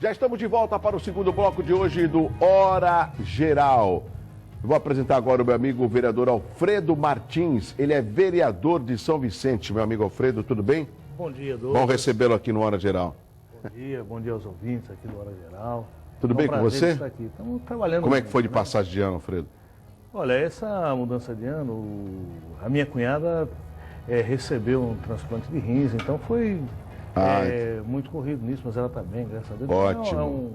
Já estamos de volta para o segundo bloco de hoje do Hora Geral. Eu vou apresentar agora o meu amigo o vereador Alfredo Martins. Ele é vereador de São Vicente. Meu amigo Alfredo, tudo bem? Bom dia, Douglas. Bom recebê-lo aqui no Hora Geral. Bom dia aos ouvintes aqui do Hora Geral. Tudo bem com você? Estar aqui. Estamos trabalhando. Como é que foi de passagem de ano, Alfredo? Olha, essa mudança de ano, a minha cunhada recebeu um transplante de rins, então foi muito corrido nisso, mas ela está bem, graças a Deus. Ótimo.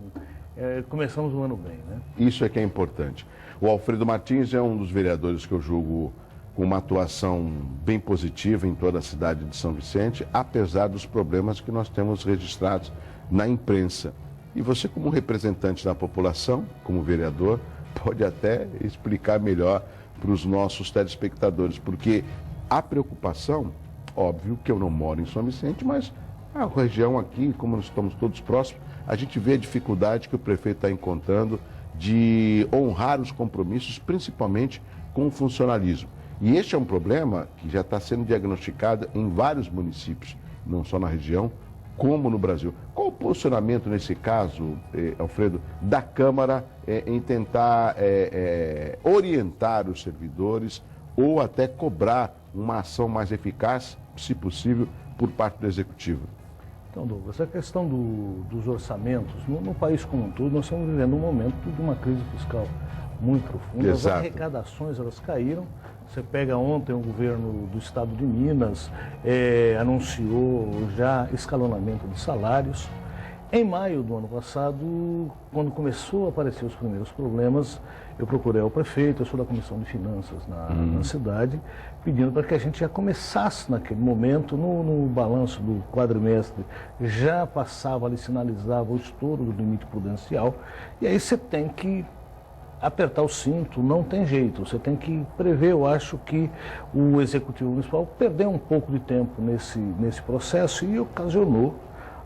Então, começamos o ano bem, né? Isso é que é importante. O Alfredo Martins é um dos vereadores que eu julgo com uma atuação bem positiva em toda a cidade de São Vicente, apesar dos problemas que nós temos registrados na imprensa. E você, como representante da população, como vereador, pode até explicar melhor para os nossos telespectadores, porque a preocupação, óbvio que eu não moro em São Vicente, mas a região aqui, como nós estamos todos próximos, a gente vê a dificuldade que o prefeito está encontrando de honrar os compromissos, principalmente com o funcionalismo. E este é um problema que já está sendo diagnosticado em vários municípios, não só na região, como no Brasil. Qual o posicionamento nesse caso, Alfredo, da Câmara em tentar orientar os servidores ou até cobrar uma ação mais eficaz, se possível, por parte do Executivo? Então, Douglas, a questão dos orçamentos, no país como um todo, nós estamos vivendo um momento de uma crise fiscal muito profunda. Exato. As arrecadações, elas caíram. Você pega ontem o governo do estado de Minas, anunciou já escalonamento de salários. Em maio do ano passado, quando começou a aparecer os primeiros problemas, eu procurei o prefeito, eu sou da Comissão de Finanças na cidade, pedindo para que a gente já começasse naquele momento, no balanço do quadrimestre, já passava ali, sinalizava o estouro do limite prudencial, e aí você tem que apertar o cinto, não tem jeito, você tem que prever. Eu acho que o Executivo Municipal perdeu um pouco de tempo nesse processo e ocasionou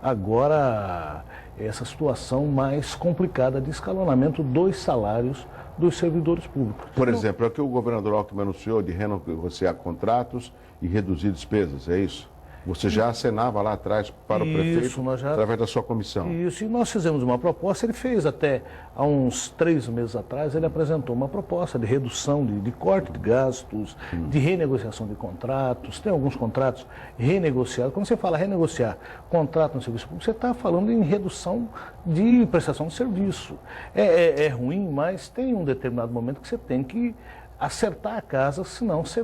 agora essa situação mais complicada de escalonamento dos salários dos servidores públicos. Por exemplo, é o que o governador Alckmin anunciou de renegociar contratos e reduzir despesas, é isso? Você já acenava lá atrás para o prefeito, através da sua comissão. Isso, e nós fizemos uma proposta, ele fez até há uns 3 meses atrás, ele apresentou uma proposta de redução de corte de gastos, de renegociação de contratos. Tem alguns contratos renegociados. Quando você fala renegociar contrato no serviço público, você está falando em redução de prestação de serviço. É ruim, mas tem um determinado momento que você tem que acertar a casa, senão você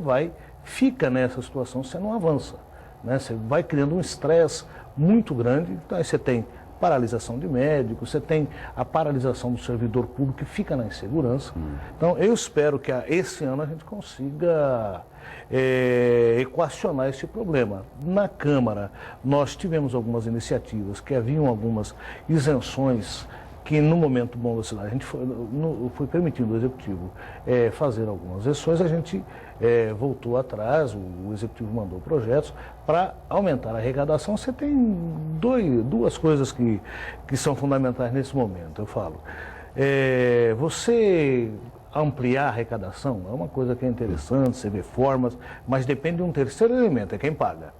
fica nessa situação, você não avança. Você vai criando um estresse muito grande, então aí você tem paralisação de médicos, você tem a paralisação do servidor público que fica na insegurança. Então eu espero que esse ano a gente consiga equacionar esse problema. Na Câmara nós tivemos algumas iniciativas que haviam algumas isenções que no momento bom da cidade, a gente foi permitindo ao Executivo fazer algumas exceções, a gente voltou atrás, o Executivo mandou projetos para aumentar a arrecadação. Você tem duas coisas que são fundamentais nesse momento, eu falo. Você ampliar a arrecadação é uma coisa que é interessante, você vê formas, mas depende de um terceiro elemento, é quem paga.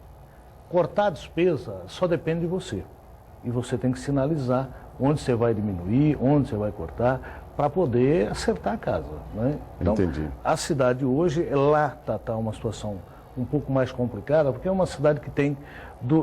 Cortar a despesa só depende de você. E você tem que sinalizar onde você vai diminuir, onde você vai cortar, para poder acertar a casa. Né? Então, entendi. A cidade hoje, lá está uma situação um pouco mais complicada, porque é uma cidade que tem,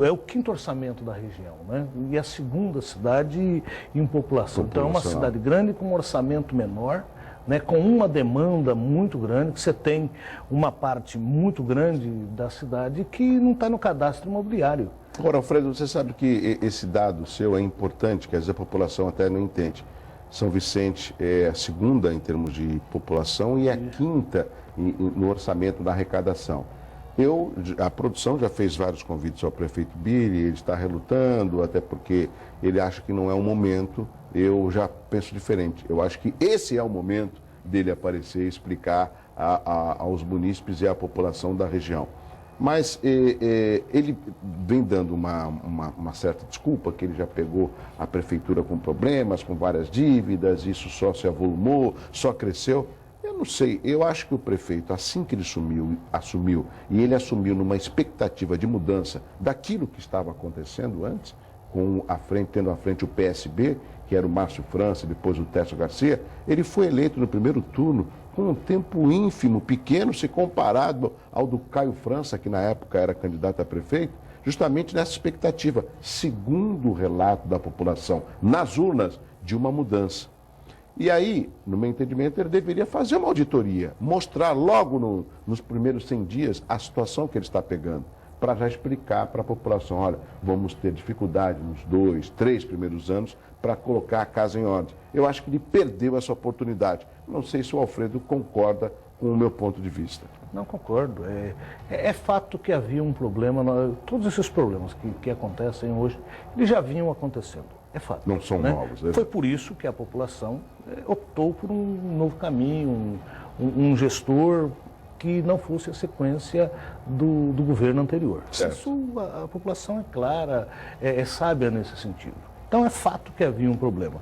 é o 5º orçamento da região, né? E a 2ª cidade em população. Então é uma cidade grande com um orçamento menor, né, com uma demanda muito grande, que você tem uma parte muito grande da cidade que não está no cadastro imobiliário. Agora, Alfredo, você sabe que esse dado seu é importante, que às vezes a população até não entende. São Vicente é a 2ª em termos de população e a 5ª no orçamento da arrecadação. A produção já fez vários convites ao prefeito Billy, ele está relutando, até porque ele acha que não é o momento. Eu já penso diferente. Eu acho que esse é o momento dele aparecer e explicar aos munícipes e à população da região. Mas ele vem dando uma certa desculpa, que ele já pegou a prefeitura com problemas, com várias dívidas, isso só se avolumou, só cresceu. Eu não sei, eu acho que o prefeito, assim que ele assumiu, e ele assumiu numa expectativa de mudança daquilo que estava acontecendo antes, tendo à frente o PSB, que era o Márcio França, depois o Técio Garcia, ele foi eleito no primeiro turno com um tempo ínfimo, pequeno, se comparado ao do Caio França, que na época era candidato a prefeito, justamente nessa expectativa, segundo o relato da população, nas urnas, de uma mudança. E aí, no meu entendimento, ele deveria fazer uma auditoria, mostrar logo nos primeiros 100 dias a situação que ele está pegando, para já explicar para a população, olha, vamos ter dificuldade nos 2, 3 primeiros anos para colocar a casa em ordem. Eu acho que ele perdeu essa oportunidade. Não sei se o Alfredo concorda com o meu ponto de vista. Não concordo. É fato que havia um problema, todos esses problemas que acontecem hoje, eles já vinham acontecendo. É fato. Não são novos. Foi por isso que a população optou por um novo caminho, um gestor que não fosse a sequência do governo anterior. Certo. Isso a população é clara, é sábia nesse sentido. Então é fato que havia um problema.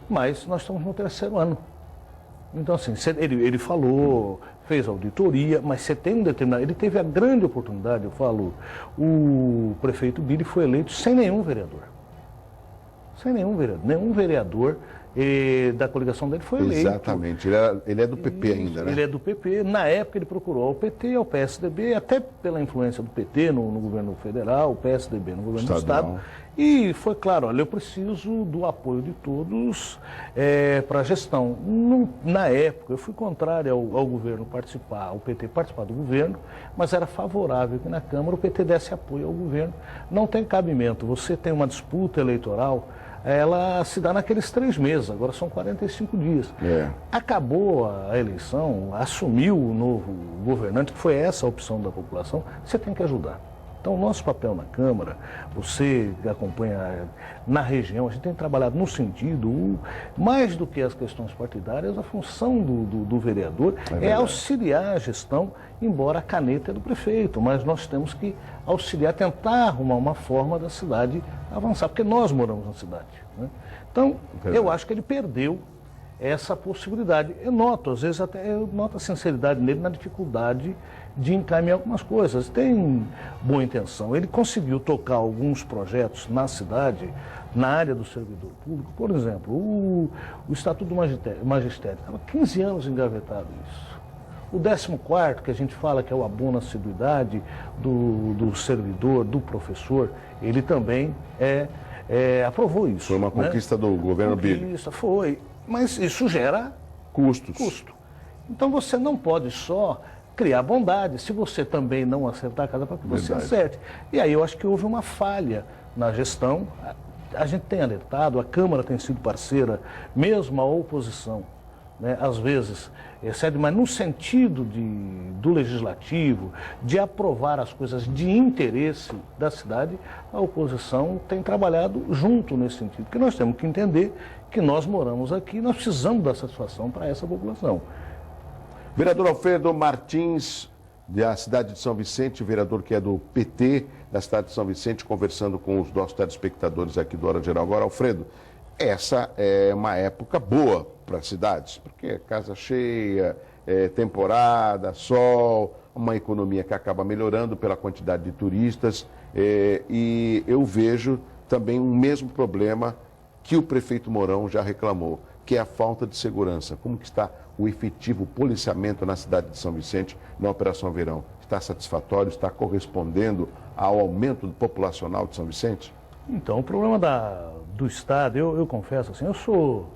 Mas nós estamos no 3º ano. Então, assim, ele falou, fez auditoria, mas você tem um determinado... Ele teve a grande oportunidade, eu falo, o prefeito Billy foi eleito sem nenhum vereador. Sem nenhum vereador. Nenhum vereador da coligação dele foi eleito. Exatamente. Ele é do PP ainda, né? Ele é do PP. Na época ele procurou ao PT, ao PSDB, até pela influência do PT no governo federal, o PSDB no governo do Estado. E foi claro, olha, eu preciso do apoio de todos para a gestão. Na época, eu fui contrário ao governo participar, ao PT participar do governo, mas era favorável que na Câmara o PT desse apoio ao governo. Não tem cabimento. Você tem uma disputa eleitoral, ela se dá naqueles 3 meses, agora são 45 dias. Acabou a eleição, assumiu o novo governante, que foi essa a opção da população, você tem que ajudar. Então, o nosso papel na Câmara, você que acompanha na região, a gente tem trabalhado no sentido, mais do que as questões partidárias, a função do vereador é auxiliar a gestão, embora a caneta é do prefeito, mas nós temos que auxiliar, tentar arrumar uma forma da cidade avançar, porque nós moramos na cidade, né? Então, eu acho que ele perdeu essa possibilidade. Eu noto, às vezes até eu noto a sinceridade nele na dificuldade de encaminhar algumas coisas. Tem boa intenção. Ele conseguiu tocar alguns projetos na cidade, na área do servidor público. Por exemplo, o Estatuto do Magistério. Estava 15 anos engavetado isso. O 14º, que a gente fala que é o abono à assiduidade do servidor, do professor, ele também aprovou isso. Foi uma conquista do governo Billy. Foi. Mas isso gera custo. Então você não pode só criar bondade, se você também não acertar a casa para que você acerte. E aí eu acho que houve uma falha na gestão. A gente tem alertado, a Câmara tem sido parceira, mesmo a oposição, né, às vezes excede, mas no sentido do legislativo, de aprovar as coisas de interesse da cidade, a oposição tem trabalhado junto nesse sentido, porque nós temos que entender que nós moramos aqui, nós precisamos dar satisfação para essa população. Vereador Alfredo Martins, da cidade de São Vicente, vereador que é do PT da cidade de São Vicente, conversando com os nossos telespectadores aqui do Hora Geral. Agora, Alfredo, essa é uma época boa para as cidades, porque é casa cheia, temporada, sol, uma economia que acaba melhorando pela quantidade de turistas, e eu vejo também um mesmo problema que o prefeito Mourão já reclamou, que é a falta de segurança. Como que está o efetivo policiamento na cidade de São Vicente na Operação Verão? Está satisfatório? Está correspondendo ao aumento populacional de São Vicente? Então, o problema do Estado, eu confesso assim, eu sou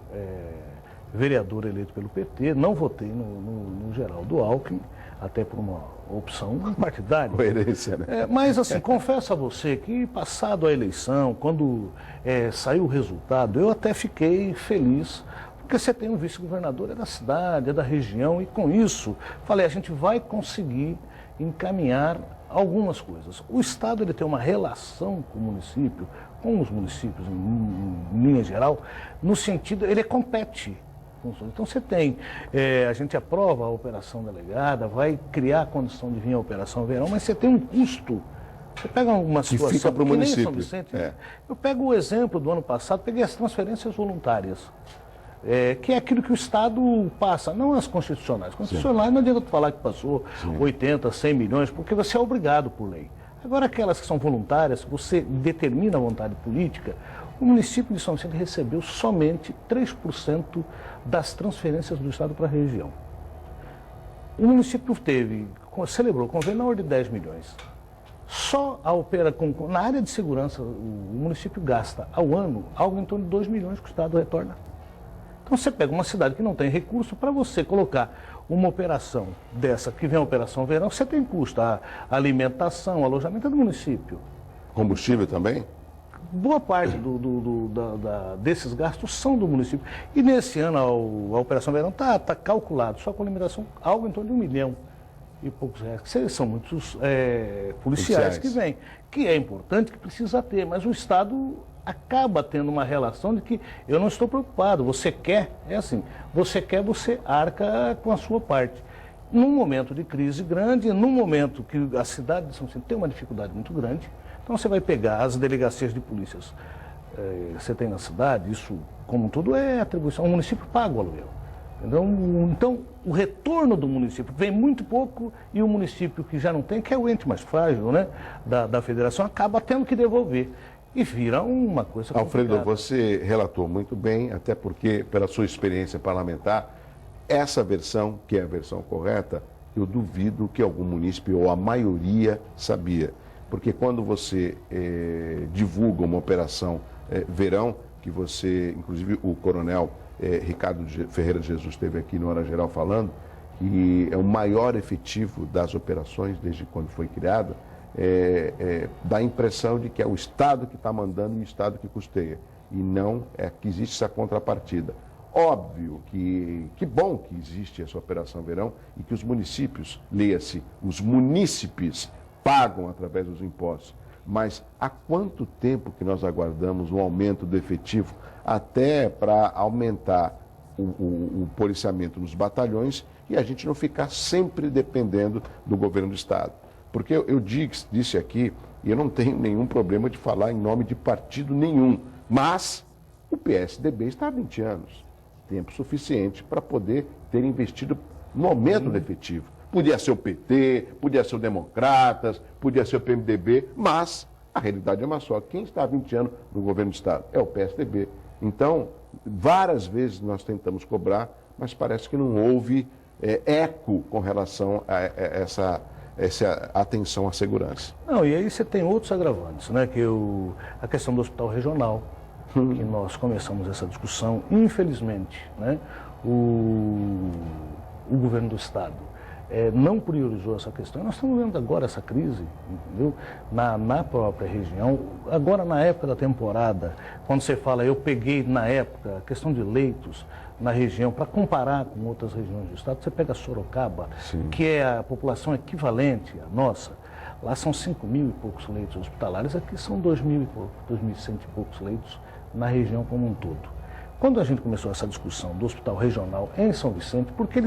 vereador eleito pelo PT, não votei no Geraldo Alckmin, até por uma opção partidária. Coerência, né? Mas, assim, confesso a você que, passado a eleição, quando saiu o resultado, eu até fiquei feliz, porque você tem um vice-governador, é da cidade, é da região, e com isso, falei, a gente vai conseguir encaminhar algumas coisas. O Estado ele tem uma relação com o município, com os municípios em linha geral, no sentido, ele compete. Então você tem, a gente aprova a operação delegada, vai criar a condição de vir a operação verão, mas você tem um custo. Você pega uma situação que fica para o município. São Vicente, eu pego o exemplo do ano passado, peguei as transferências voluntárias. Que é aquilo que o Estado passa, não as constitucionais. Constitucionais não adianta falar que passou 80, 100 milhões, porque você é obrigado por lei. Agora, aquelas que são voluntárias, você determina a vontade política, o município de São Vicente recebeu somente 3% das transferências do Estado para a região. O município celebrou convênio na ordem de 10 milhões. Só na área de segurança, o município gasta ao ano algo em torno de 2 milhões que o Estado retorna. Então você pega uma cidade que não tem recurso, para você colocar uma operação dessa, que vem a Operação Verão, você tem custo, a alimentação, o alojamento é do município. Combustível também? Boa parte desses gastos são do município. E nesse ano a Operação Verão está calculado, só com alimentação, algo em torno de 1 milhão e poucos reais. Que são muitos policiais que vêm, que é importante, que precisa ter, mas o Estado acaba tendo uma relação de que eu não estou preocupado, você quer, é assim, você arca com a sua parte. Num momento de crise grande, num momento que a cidade de São Vicente tem uma dificuldade muito grande, então você vai pegar as delegacias de polícias, você tem na cidade, isso como tudo é atribuição, o município paga o aluguel. Então, o retorno do município vem muito pouco e o município que já não tem, que é o ente mais frágil, né, da federação, acaba tendo que devolver. E vira uma coisa complicada. Alfredo, você relatou muito bem, até porque, pela sua experiência parlamentar, essa versão, que é a versão correta, eu duvido que algum município, ou a maioria, sabia. Porque quando você divulga uma operação verão, que você, inclusive o coronel Ricardo Ferreira de Jesus esteve aqui no Hora Geral falando, que é o maior efetivo das operações desde quando foi criada, dá a impressão de que é o Estado que está mandando e o Estado que custeia. E não é que existe essa contrapartida. Óbvio que bom que existe essa Operação Verão e que os municípios, leia-se, os munícipes pagam através dos impostos. Mas há quanto tempo que nós aguardamos um aumento do efetivo até para aumentar o policiamento nos batalhões e a gente não ficar sempre dependendo do governo do Estado? Porque eu disse aqui, e eu não tenho nenhum problema de falar em nome de partido nenhum, mas o PSDB está há 20 anos, tempo suficiente para poder ter investido no aumento do efetivo. Podia ser o PT, podia ser o Democratas, podia ser o PMDB, mas a realidade é uma só. Quem está há 20 anos no governo do Estado é o PSDB. Então, várias vezes nós tentamos cobrar, mas parece que não houve eco com relação a essa atenção à segurança. Não, e aí você tem outros agravantes, né? Que a questão do hospital regional, que nós começamos essa discussão, infelizmente, né? O governo do Estado não priorizou essa questão. Nós estamos vendo agora essa crise, entendeu? Na própria região. Agora, na época da temporada, quando você fala, eu peguei na época a questão de leitos na região, para comparar com outras regiões do estado, você pega Sorocaba, sim, que é a população equivalente à nossa, lá são 5.000 e poucos leitos hospitalares, aqui são 2.100 e poucos leitos na região como um todo. Quando a gente começou essa discussão do hospital regional em São Vicente, porque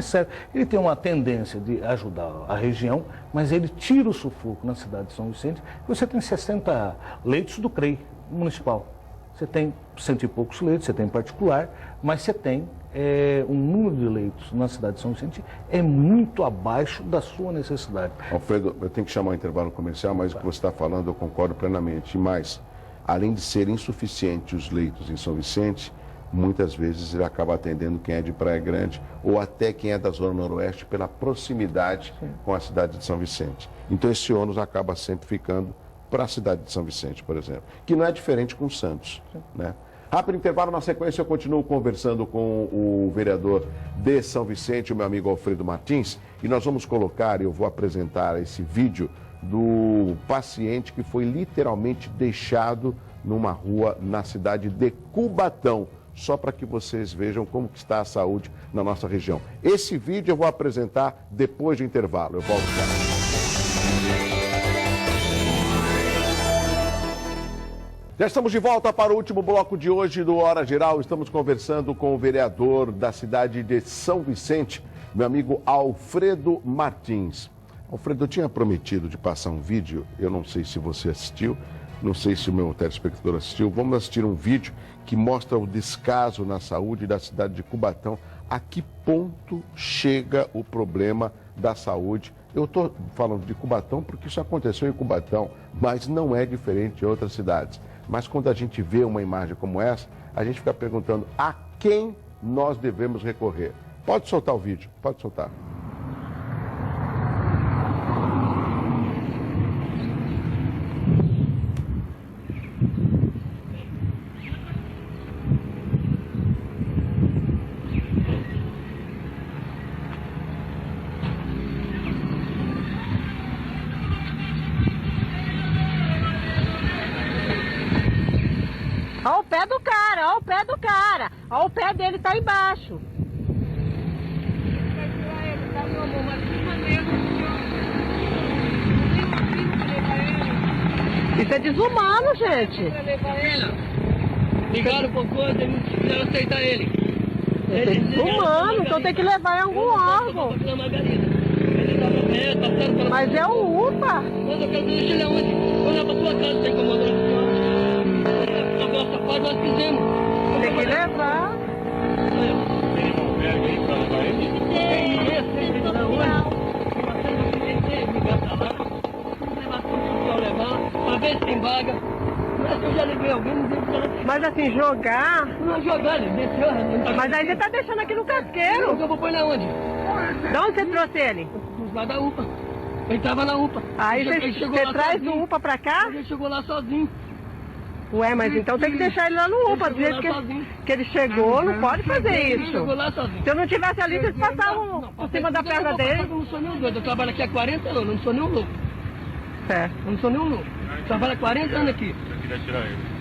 ele tem uma tendência de ajudar a região, mas ele tira o sufoco na cidade de São Vicente, você tem 60 leitos do CREI municipal. Você tem 100 e poucos leitos, você tem particular, mas você tem um número de leitos na cidade de São Vicente é muito abaixo da sua necessidade. Alfredo, eu tenho que chamar o intervalo comercial, mas o que você está falando eu concordo plenamente. Mas, além de serem insuficientes os leitos em São Vicente, muitas vezes ele acaba atendendo quem é de Praia Grande ou até quem é da Zona Noroeste pela proximidade, sim, com a cidade de São Vicente. Então esse ônus acaba sempre ficando para a cidade de São Vicente, por exemplo, que não é diferente com Santos, né? Rápido intervalo, na sequência eu continuo conversando com o vereador de São Vicente, o meu amigo Alfredo Martins, e nós vamos colocar, eu vou apresentar esse vídeo do paciente que foi literalmente deixado numa rua na cidade de Cubatão, só para que vocês vejam como que está a saúde na nossa região. Esse vídeo eu vou apresentar depois do intervalo, eu volto já. Já estamos de volta para o último bloco de hoje do Hora Geral. Estamos conversando com o vereador da cidade de São Vicente, meu amigo Alfredo Martins. Alfredo, eu tinha prometido de passar um vídeo, eu não sei se você assistiu, não sei se o meu telespectador assistiu. Vamos assistir um vídeo que mostra o descaso na saúde da cidade de Cubatão. A que ponto chega o problema da saúde Eu estou falando de Cubatão porque isso aconteceu em Cubatão, mas não é diferente em outras cidades. Mas quando a gente vê uma imagem como essa, a gente fica perguntando a quem nós devemos recorrer. Pode soltar o vídeo, pode soltar. Olha o pé do cara, olha o pé do cara. Olha o pé dele tá embaixo. Isso é desumano, gente. Ligaram por coisa e não quiseram aceitar ele. Isso é desumano, então tem que levar em algum órgão. Mas é o UPA. Mas eu quero deixar ele aonde? Vou lá pra sua casa, sem incomodar a senhora. A nossa parte nós fizemos. Tem que levar. Uma vez tem vaga. Mas eu já liguei alguém, não deu pra... Mas assim, jogar... Não jogar, ele desceu. Mas aí você tá deixando aqui no casqueiro. Eu vou pôr na onde? De onde você trouxe ele? Lá da UPA. Ele tava na UPA. Aí Ele chegou você lá traz sozinho. o UPA pra cá? Ele chegou lá sozinho. Ué, mas então tem que deixar ele lá no UPA. Do jeito que ele chegou, não pode fazer Ele isso. chegou lá sozinho. Se eu não tivesse ali, vocês passavam por cima da perna dele. Eu não sou nem um doido. Eu trabalho aqui há 40 anos. Eu não sou nem um louco. É. Eu não sou nem um louco. Eu trabalho há 40 anos aqui.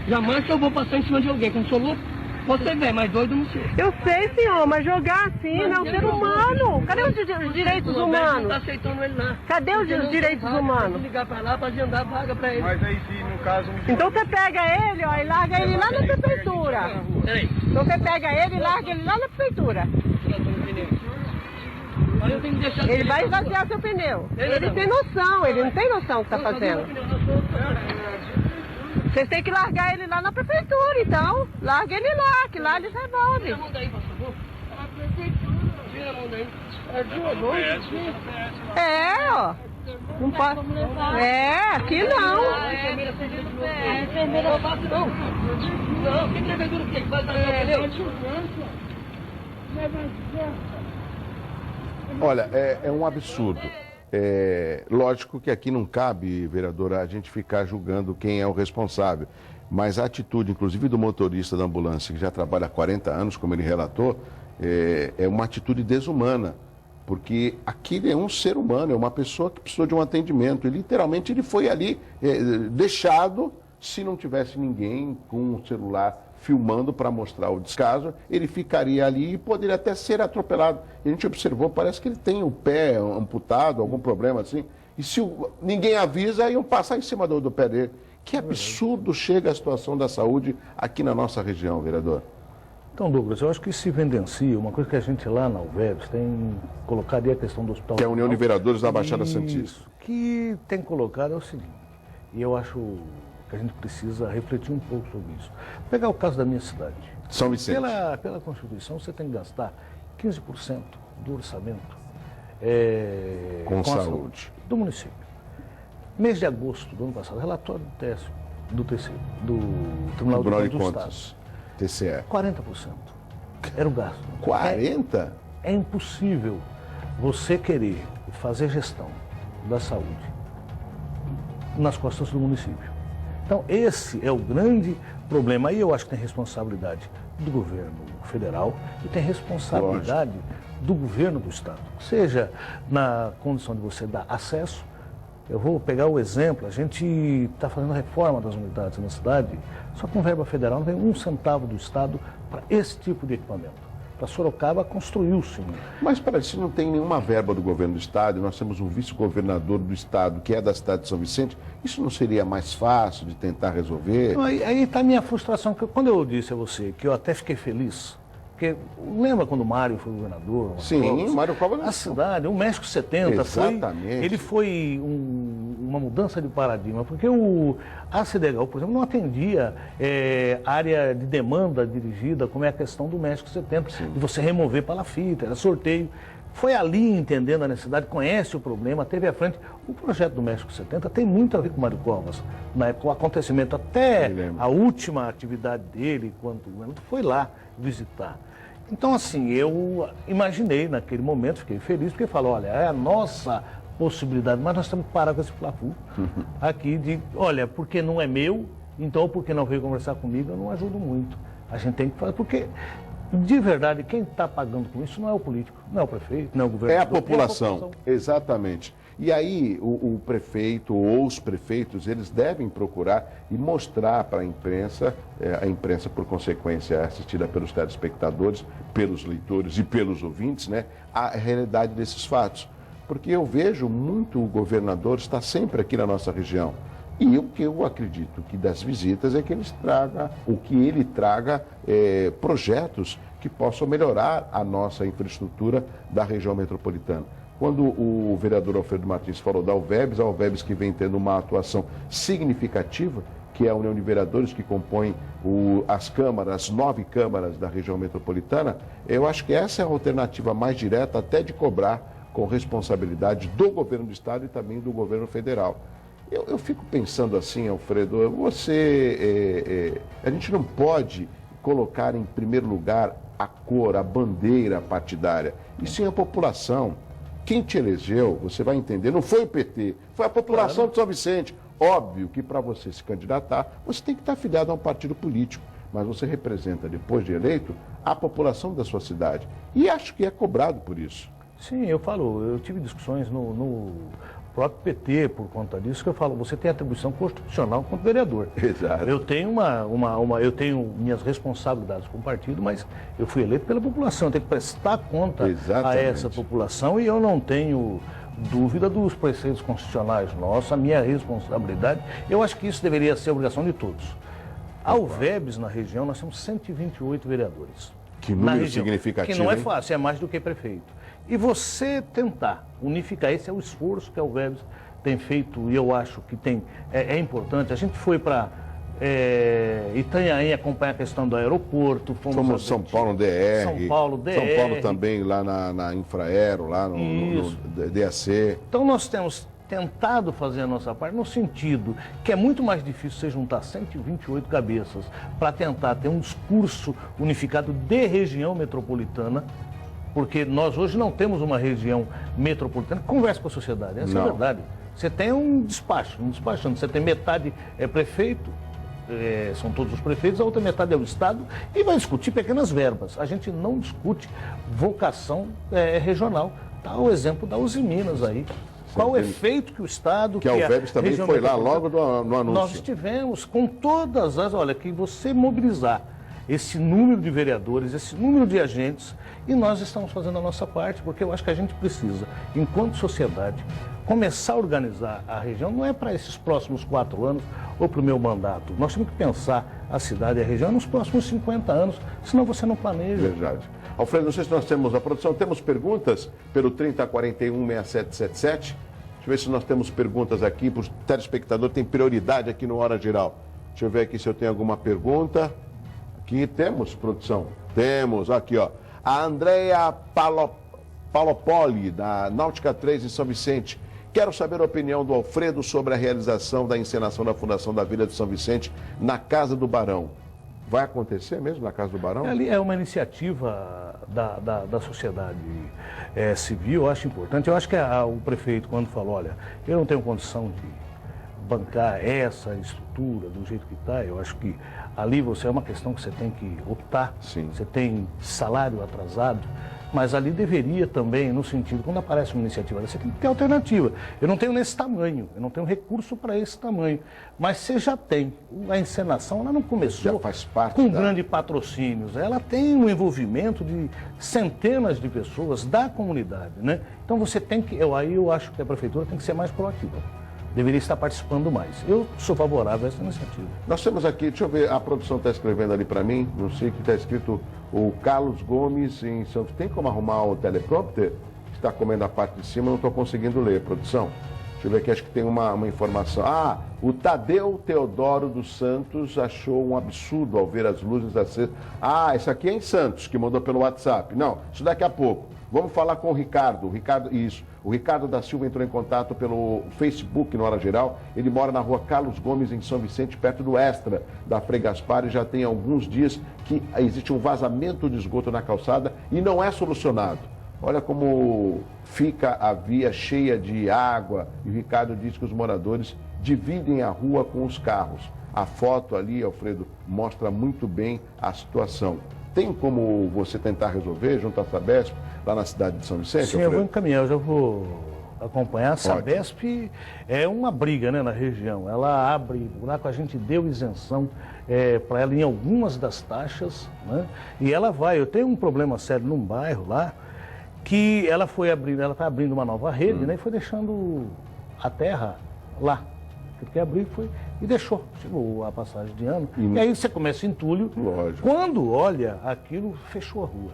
Jamais que eu vou passar em cima de alguém. Como sou louco, você vê, mas doido não sou. Eu sei, senhor, mas jogar assim não é um ser humano. Cadê os direitos Não humanos? tá aceitando ele lá. Cadê os direitos Tem que humanos? ligar pra lá pra agendar vaga pra ele. Mas aí se no caso Então você pega ele, ó, e larga ele lá na prefeitura. Peraí. Então você pega ele e larga ele lá na prefeitura. Aí eu tenho que deixar... Ele vai esvaziar seu pneu. Ele tem noção, ele não tem noção do que está fazendo. Vocês têm que largar ele lá na prefeitura, então. Larga ele lá, que lá eles resolvem. Tira a mão daí, por favor. Tira a mão daí. É, ó. Não pode. É, aqui não. Enfermeira não faço não. Não, quem tem verdura o quê? Vai dar pneu? Olha, é um absurdo. Lógico que aqui não cabe, vereadora, a gente ficar julgando quem é o responsável. Mas a atitude, inclusive do motorista da ambulância, que já trabalha há 40 anos, como ele relatou, é uma atitude desumana. Porque aquele é um ser humano, é uma pessoa que precisou de um atendimento. E literalmente ele foi ali deixado, se não tivesse ninguém com um celular filmando para mostrar o descaso, ele ficaria ali e poderia até ser atropelado. A gente observou, parece que ele tem o pé amputado, algum problema assim. E se ninguém avisa, iam passar em cima do pé dele. Que absurdo chega a situação da saúde aqui na nossa região, vereador. Então, Douglas, eu acho que se vendencia, uma coisa que a gente lá na UVEBS tem colocado aí a questão do hospital. Que é a União de Vereadores da Baixada Santista. Isso, que tem colocado é o seguinte, e eu acho que a gente precisa refletir um pouco sobre isso. Vou pegar o caso da minha cidade. São Vicente. Pela Constituição, você tem que gastar 15% do orçamento Com a saúde do município. Mês de agosto do ano passado, relatório do Tribunal de do Contas, TCE. 40% era o gasto. 40%? É impossível você querer fazer gestão da saúde nas costas do município. Então, esse é o grande problema. Aí eu acho que tem responsabilidade do governo federal e tem responsabilidade do governo do estado. Seja na condição de você dar acesso. Eu vou pegar o exemplo, a gente está fazendo a reforma das unidades na cidade, só com verba federal não vem um centavo do estado para esse tipo de equipamento. Para Sorocaba construiu-se. Mas parece que não tem nenhuma verba do governo do estado, e nós temos um vice-governador do estado que é da cidade de São Vicente, isso não seria mais fácil de tentar resolver? Aí está a minha frustração, porque quando eu disse a você que eu até fiquei feliz, porque lembra quando o Mário foi governador? Sim, o Mário Covas. A cidade, o México 70, Exatamente. foi uma mudança de paradigma, porque a CDHU, por exemplo, não atendia área de demanda dirigida, como é a questão do México 70, de você remover palafita, era sorteio. foi ali entendendo a necessidade, conhece o problema, teve à frente. O projeto do México 70 tem muito a ver com o Mário Covas. Na época, o acontecimento, até a última atividade dele, enquanto governador, foi lá visitar. Então, assim, eu imaginei naquele momento, fiquei feliz, porque falou, olha, é a nossa possibilidade, mas nós temos que parar com esse fla-flu aqui de, olha, porque não é meu, então porque não veio conversar comigo, eu não ajudo muito. A gente tem que fazer, porque, de verdade, quem está pagando com isso não é o político, não é o prefeito, não é o governador. É a população, exatamente. E aí o prefeito ou os prefeitos, eles devem procurar e mostrar para a imprensa, por consequência, assistida pelos telespectadores, pelos leitores e pelos ouvintes, né, a realidade desses fatos. Porque eu vejo muito o governador estar sempre aqui na nossa região. E o que eu acredito que das visitas é que ele traga projetos que possam melhorar a nossa infraestrutura da região metropolitana. Quando o vereador Alfredo Martins falou da Alvebs, a Alvebs que vem tendo uma atuação significativa, que é a União de Vereadores que compõe as 9 câmaras da região metropolitana, eu acho que essa é a alternativa mais direta até de cobrar com responsabilidade do governo do estado e também do governo federal. Eu fico pensando assim, Alfredo, a gente não pode colocar em primeiro lugar a cor, a bandeira partidária, e sim a população. Quem te elegeu, você vai entender, não foi o PT, foi a população de São Vicente. Óbvio que para você se candidatar, você tem que estar afiliado a um partido político, mas você representa, depois de eleito, a população da sua cidade. E acho que é cobrado por isso. Sim, eu tive discussões no próprio PT por conta disso, que eu falo, você tem atribuição constitucional como vereador. Exato. Eu tenho eu tenho minhas responsabilidades com o partido, mas eu fui eleito pela população, eu tenho que prestar conta a essa população e eu não tenho dúvida dos preceitos constitucionais nossos, a minha responsabilidade. Eu acho que isso deveria ser obrigação de todos. A Alvebs, na região, nós temos 128 vereadores. Que número significativo, que não é hein? fácil, é mais do que prefeito. E você tentar unificar, esse é o esforço que a Alvebs tem feito e eu acho que é importante. A gente foi para Itanhaém acompanhar a questão do aeroporto. Fomos São Paulo DR. São Paulo DR. São Paulo também, lá na Infraero, lá no DAC. Então nós temos tentado fazer a nossa parte no sentido que é muito mais difícil você juntar 128 cabeças para tentar ter um discurso unificado de região metropolitana, porque nós hoje não temos uma região metropolitana que conversa com a sociedade, essa é a verdade. Você tem um despachante, você tem metade prefeito, são todos os prefeitos, a outra metade é o Estado, e vai discutir pequenas verbas. A gente não discute vocação regional. Está o exemplo da Uzi Minas aí. Qual o efeito que o Estado... Que a Alvebs também foi lá logo no anúncio. Nós estivemos com todas as... Olha, que você mobilizar esse número de vereadores, esse número de agentes, e nós estamos fazendo a nossa parte, porque eu acho que a gente precisa, enquanto sociedade, começar a organizar a região, não é para esses próximos 4 anos ou para o meu mandato. Nós temos que pensar a cidade e a região nos próximos 50 anos, senão você não planeja. Verdade. Alfredo, não sei se nós temos a produção, temos perguntas pelo 3041-6777. Deixa eu ver se nós temos perguntas aqui para o telespectador, tem prioridade aqui no Hora Geral. Deixa eu ver aqui se eu tenho alguma pergunta. Aqui temos, produção? Temos, aqui ó. A Andrea Palopoli, da Náutica 3 em São Vicente. Quero saber a opinião do Alfredo sobre a realização da encenação da Fundação da Vila de São Vicente na Casa do Barão. Vai acontecer mesmo na Casa do Barão? Ali é uma iniciativa da sociedade civil, eu acho importante. Eu acho que o prefeito, quando falou, olha, eu não tenho condição de bancar essa estrutura do jeito que está, eu acho que ali é uma questão que você tem que optar. Sim. Você tem salário atrasado, mas ali deveria também, no sentido, quando aparece uma iniciativa, você tem que ter alternativa. Eu não tenho nesse tamanho, eu não tenho recurso para esse tamanho, mas você já tem. A encenação, ela não começou já faz parte com grandes patrocínios, ela tem um envolvimento de centenas de pessoas da comunidade, né? Então você tem que, eu acho que a prefeitura tem que ser mais proativa. Deveria estar participando mais. Eu sou favorável a essa iniciativa. Nós temos aqui, deixa eu ver, a produção está escrevendo ali para mim, não sei o que está escrito, o Carlos Gomes em Santos. Tem como arrumar o teleprompter? Está comendo a parte de cima, não estou conseguindo ler, produção. Deixa eu ver aqui, acho que tem uma informação. Ah, o Tadeu Teodoro dos Santos achou um absurdo ao ver as luzes acesas. Ah, isso aqui é em Santos, que mandou pelo WhatsApp. Não, isso daqui a pouco. Vamos falar com o Ricardo. O Ricardo da Silva entrou em contato pelo Facebook, no Hora Geral. Ele mora na rua Carlos Gomes, em São Vicente, perto do Extra, da Frei Gaspar, e já tem alguns dias que existe um vazamento de esgoto na calçada e não é solucionado. Olha como fica a via cheia de água, e o Ricardo diz que os moradores dividem a rua com os carros. A foto ali, Alfredo, mostra muito bem a situação. Tem como você tentar resolver junto à Sabesp, lá na cidade de São Vicente? Sim, Alfredo? eu vou encaminhar, eu já vou acompanhar. A Sabesp é uma briga, né, na região. Ela abre buraco, a gente deu isenção para ela em algumas das taxas, né? E ela vai. Eu tenho um problema sério num bairro lá, que ela está abrindo uma nova rede, né, e foi deixando a terra lá. Porque abriu e deixou. Chegou a passagem de ano. E aí você começa entulho. Lógico. Quando olha aquilo, fechou a rua.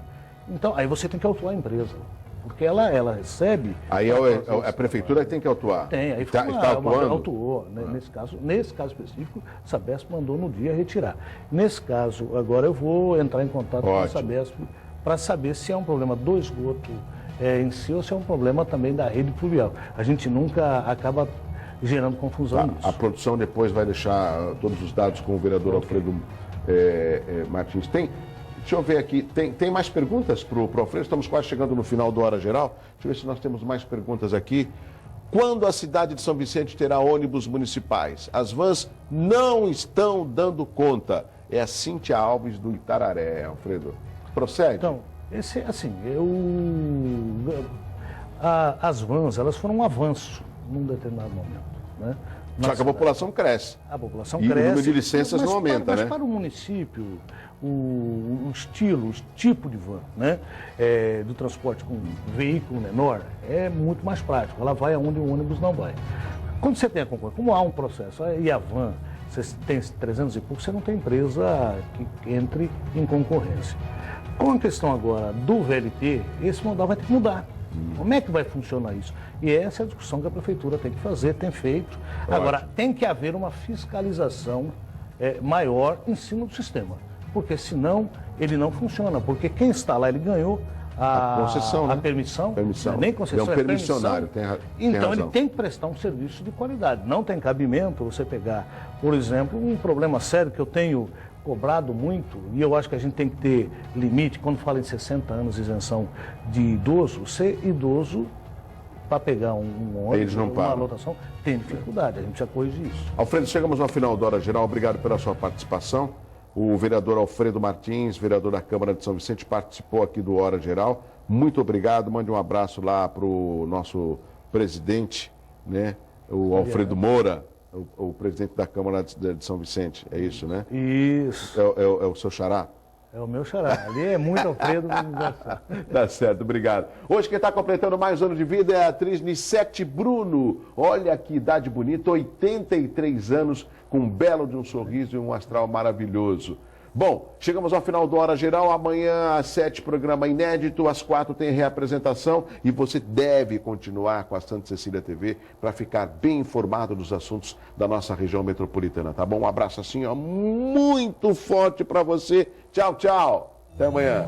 Então, aí você tem que autuar a empresa. Porque ela recebe... Aí a prefeitura tem que autuar. Tem, aí está atuando? autuou. Né? Nesse caso específico, a Sabesp mandou no dia retirar. Nesse caso, agora eu vou entrar em contato com a Sabesp para saber se é um problema do esgoto em si ou se é um problema também da rede pluvial. A gente nunca acaba gerando confusão nisso. A produção depois vai deixar todos os dados com o vereador Alfredo Martins. Deixa eu ver aqui, tem mais perguntas para o Alfredo? Estamos quase chegando no final do Hora Geral. Deixa eu ver se nós temos mais perguntas aqui. Quando a cidade de São Vicente terá ônibus municipais? As vans não estão dando conta. É a Cíntia Alves do Itararé, Alfredo. Procede? Então, as vans, elas foram um avanço num determinado momento, né? Só que a população cresce. A população cresce. E o número de licenças não aumenta, né? Mas para o município, o tipo de van, né? Do transporte com veículo menor, é muito mais prático. Ela vai aonde o ônibus não vai. Quando você tem a concorrência, como há um processo, e a van, você tem 300 e pouco, você não tem empresa que entre em concorrência. Com a questão agora do VLT, esse modal vai ter que mudar. Como é que vai funcionar isso? E essa é a discussão que a prefeitura tem que fazer, tem feito. Agora, tem que haver uma fiscalização maior em cima do sistema, porque senão ele não funciona, porque quem está lá, ele ganhou a concessão, né? A permissão. Nem concessão, é um permissionário, então ele tem que prestar um serviço de qualidade. Não tem cabimento você pegar, por exemplo, um problema sério que eu tenho cobrado muito, e eu acho que a gente tem que ter limite, quando fala em 60 anos de isenção de idoso, ser idoso para pegar um ônibus, uma lotação, tem dificuldade, a gente já corrige isso. Alfredo, chegamos ao final do Hora Geral, obrigado pela sua participação. O vereador Alfredo Martins, vereador da Câmara de São Vicente, participou aqui do Hora Geral. Muito obrigado, mande um abraço lá para o nosso presidente, né, o Alfredo Moura, o presidente da Câmara de São Vicente, é isso, né? Isso. É o seu xará? É o meu xará. Ali é muito Alfredo. Tá certo, obrigado. Hoje quem está completando mais anos de vida é a atriz Nissete Bruno. Olha que idade bonita, 83 anos, com um belo de um sorriso e um astral maravilhoso. Bom, chegamos ao final do Hora Geral. Amanhã às 7, programa inédito. Às 4 tem reapresentação. E você deve continuar com a Santa Cecília TV para ficar bem informado dos assuntos da nossa região metropolitana, tá bom? Um abraço assim, ó, muito forte para você. Tchau, tchau. Até amanhã.